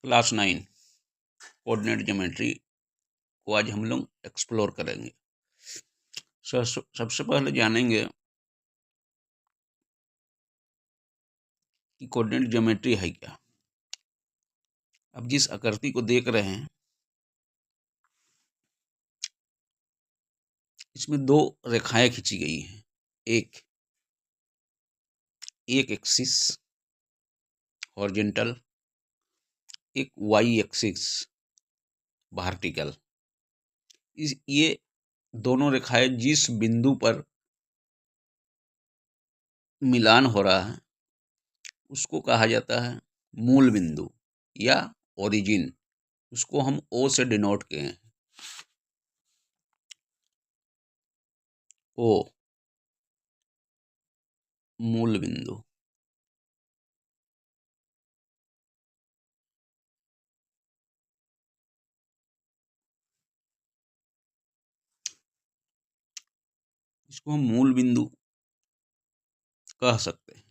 Class 9 coordinate geometry को आज हम लोग एक्सप्लोर करेंगे। सबसे पहले जानेंगे कि कोऑर्डिनेट ज्योमेट्री है क्या। अब जिस आकृति को देख रहे हैं इसमें दो रेखाएं खींची गई हैं, एक एक्सिस हॉरिजॉन्टल, एक वाई एक्सिस वर्टिकल। ये दोनों रेखाएं जिस बिंदु पर मिलान हो रहा है उसको कहा जाता है मूल बिंदु या ओरिजिन। उसको हम ओ से डिनोट किए हैं, ओ मूल बिंदु। इसको हम मूल बिंदु कह सकते हैं।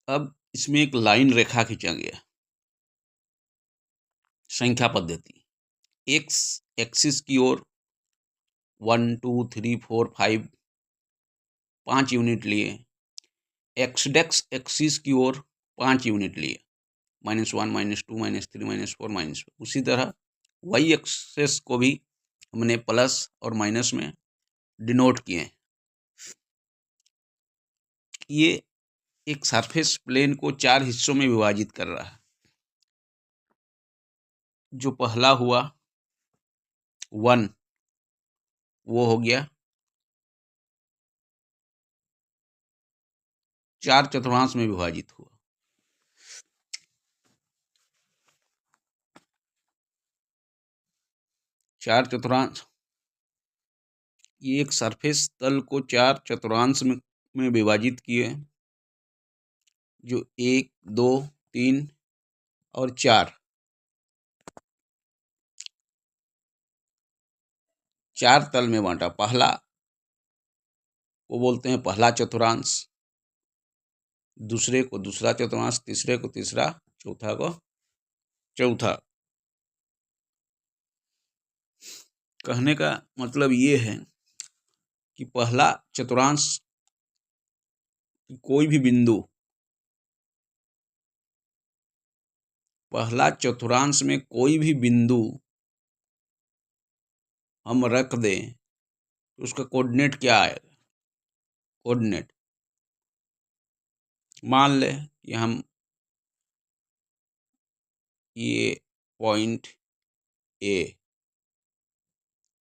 अब इसमें एक लाइन रेखा खींचा गया, संख्या पद्धति। एक्स एक्सिस की ओर 1 2 3 4 5 5 यूनिट लिए, एक्स डेक्स एक्सिस की ओर 5 यूनिट लिए, -1 -2 -3 -4 -5। उसी तरह वाई एक्सिस को भी हमने प्लस और माइनस में डिनोट किए। ये एक सरफेस प्लेन को 4 हिस्सों में विभाजित कर रहा है। जो पहला हुआ 1, वो हो गया 4 चतुर्थांश में विभाजित हुआ। चार चतुर्थांश, ये एक सरफेस तल को 4 चतुर्थांश में विभाजित किए, जो 1 2 3 और 4 तल में बांटा। पहला वो बोलते हैं पहला चतुर्थांश, दूसरे को दूसरा चतुर्थांश, तीसरे को तीसरा, चौथा को चौथा। कहने का मतलब ये है कि पहला चतुर्थांश कोई भी बिंदु, पहला चतुर्थांश में कोई भी बिंदु हम रख दें तो उसका कोऑर्डिनेट क्या आएगा। कोऑर्डिनेट मान ले कि हम ये पॉइंट ए,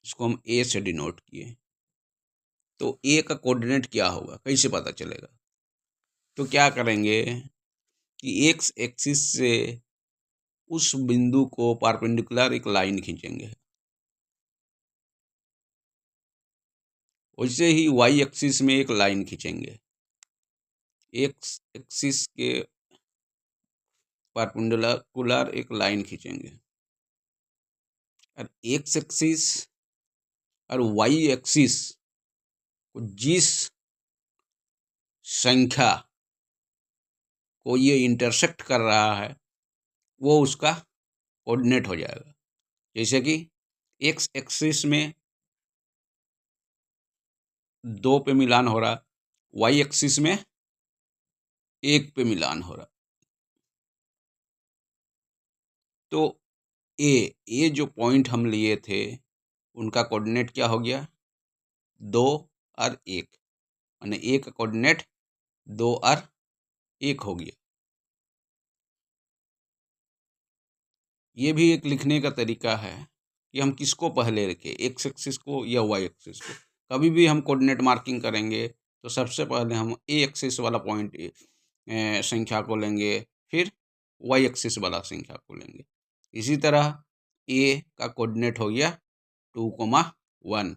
इसको हम ए से डिनोट किए, तो ए का कोऑर्डिनेट क्या होगा, कैसे पता चलेगा। तो क्या करेंगे कि एक्स एक्सिस से उस बिंदु को परपेंडिकुलर एक लाइन खींचेंगे। वैसे ही वाई एक्सिस में एक लाइन खींचेंगे, एक्स एक्सिस के परपेंडिकुलर एक लाइन खींचेंगे, और एक्स एक्सिस और वाई एक्सिस को जिस संख्या को ये इंटरसेक्ट कर रहा है वो उसका कोऑर्डिनेट हो जाएगा। जैसे कि एक्स एक्सिस में 2 पे मिलान हो रहा, वाई एक्सिस में 1 पे मिलान हो रहा, तो ए जो पॉइंट हम लिए थे उनका कोऑर्डिनेट क्या हो गया, 2 और 1, माने ए का कोऑर्डिनेट 2 और 1 हो गया। ये भी एक लिखने का तरीका है कि हम किसको पहले रखें, एक्स एक्सिस को या वाई एक्सिस को। कभी भी हम कोऑर्डिनेट मार्किंग करेंगे तो सबसे पहले हम ए एक्सिस वाला पॉइंट संख्या को लेंगे, फिर वाई एक्सिस वाला संख्या को लेंगे। इसी तरह ए का कोऑर्डिनेट हो गया 2,1।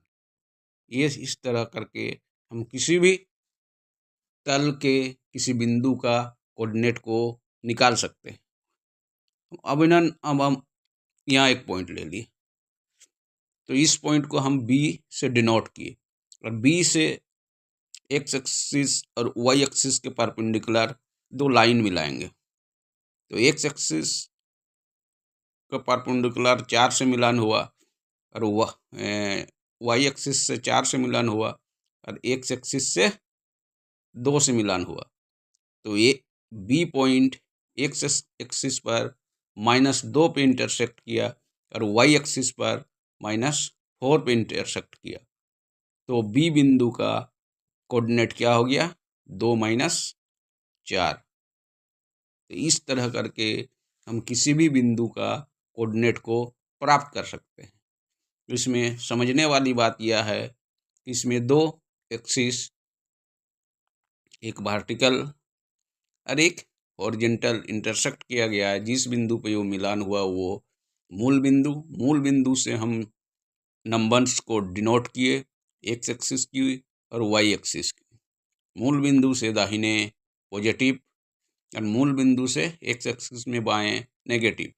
ये इस तरह करके हम किसी भी तल के किसी बिंदु का कोऑर्डिनेट को निकाल सकते हैं। अब हम यहाँ एक पॉइंट ले लिए, तो इस पॉइंट को हम बी से डिनोट किए, और बी से एक्स एक्सिस और वाई एक्सिस के परपेंडिकुलर 2 लाइन मिलाएंगे। तो एक्स एक्सिस का परपेंडिकुलर 4 से मिलान हुआ और वाई एक्सिस से 4 से मिलान हुआ और एक्स एक्सिस से 2 से मिलान हुआ। तो ये बी पॉइंट एक्स एक्सिस पर -2 पे इंटरसेक्ट किया और वाई एक्सिस पर -4 पे इंटरसेक्ट किया। तो बी बिंदु का कोऑर्डिनेट क्या हो गया? 2 - 4। तो इस तरह करके हम किसी भी बिंदु का कोऑर्डिनेट को प्राप्त कर सकते हैं। इसमें समझने वाली बात यह है कि इसमें 2 एक्सिस, एक वर्टिकल और एक हॉरिजॉन्टल इंटरसेक्ट किया गया है। जिस बिंदु पे वो मिलान हुआ वो मूल बिंदु से हम नंबर्स को डिनोट किए, एक्स एक्सिस की और वाई एक्सिस की। मूल बिंदु से दाहिने पॉजिटिव और मूल बिंदु से एक्स एक्सिस में बाएं नेगेटिव।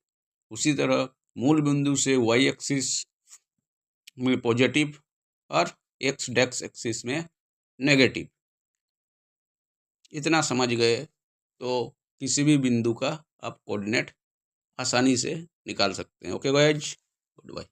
उसी तरह मूल बिंदु से वाई एक्सिस में पॉजिटिव और एक्स डेक्स एक्सिस में नेगेटिव। इतना समझ गए तो किसी भी बिंदु का आप कोऑर्डिनेट आसानी से निकाल सकते हैं। Okay guys, good bye.